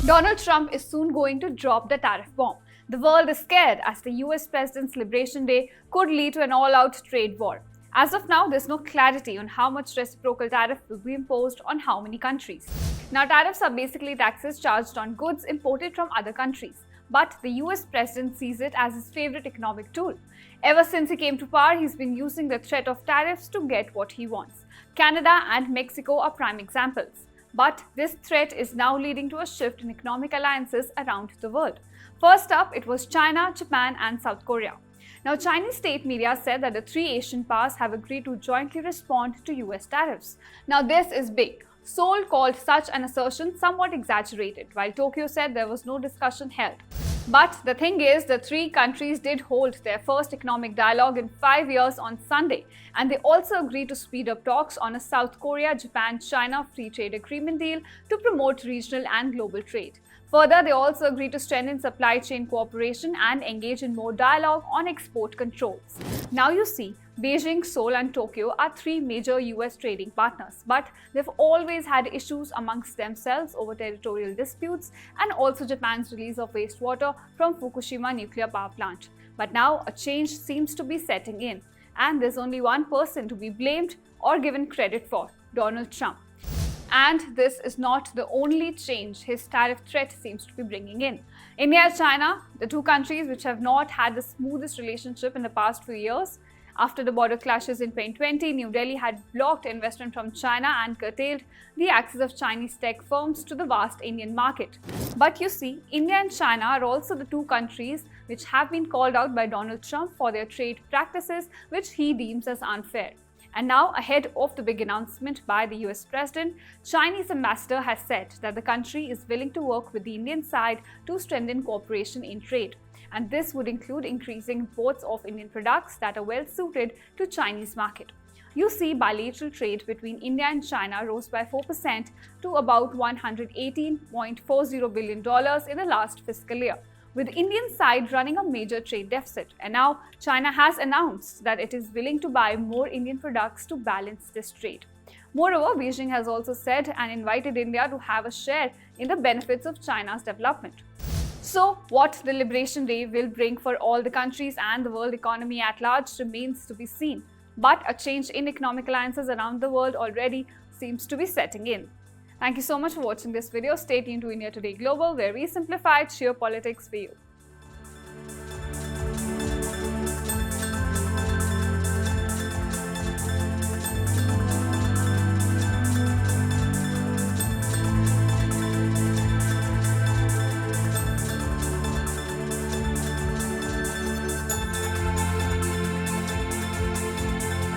Donald Trump is soon going to drop the tariff bomb. The world is scared as the US President's Liberation Day could lead to an all-out trade war. As of now, there's no clarity on how much reciprocal tariff will be imposed on how many countries. Now, tariffs are basically taxes charged on goods imported from other countries. But the US President sees it as his favorite economic tool. Ever since he came to power, he's been using the threat of tariffs to get what he wants. Canada and Mexico are prime examples. But this threat is now leading to a shift in economic alliances around the world. First up, it was China, Japan, and South Korea. Now, Chinese state media said that the three Asian powers have agreed to jointly respond to US tariffs. Now, this is big. Seoul called such an assertion somewhat exaggerated, while Tokyo said there was no discussion held. But the thing is, the three countries did hold their first economic dialogue in 5 years on Sunday, and they also agreed to speed up talks on a South Korea, Japan, China free trade agreement deal to promote regional and global trade. Further, they also agreed to strengthen supply chain cooperation and engage in more dialogue on export controls. Now you see, Beijing, Seoul and Tokyo are three major US trading partners, but they've always had issues amongst themselves over territorial disputes and also Japan's release of wastewater from Fukushima nuclear power plant. But now a change seems to be setting in, and there's only one person to be blamed or given credit for: Donald Trump. And this is not the only change his tariff threat seems to be bringing in. India and China, the two countries which have not had the smoothest relationship in the past few years. After the border clashes in 2020, New Delhi had blocked investment from China and curtailed the access of Chinese tech firms to the vast Indian market. But you see, India and China are also the two countries which have been called out by Donald Trump for their trade practices, which he deems as unfair. And now, ahead of the big announcement by the US President, Chinese ambassador has said that the country is willing to work with the Indian side to strengthen cooperation in trade. And this would include increasing imports of Indian products that are well suited to Chinese market. You see, bilateral trade between India and China rose by 4% to about $118.40 billion in the last fiscal year, with the Indian side running a major trade deficit. And now China has announced that it is willing to buy more Indian products to balance this trade. Moreover, Beijing has also said and invited India to have a share in the benefits of China's development. So, what the Liberation Day will bring for all the countries and the world economy at large remains to be seen. But a change in economic alliances around the world already seems to be setting in. Thank you so much for watching this video. Stay tuned to India Today Global, where we simplify geopolitics for you.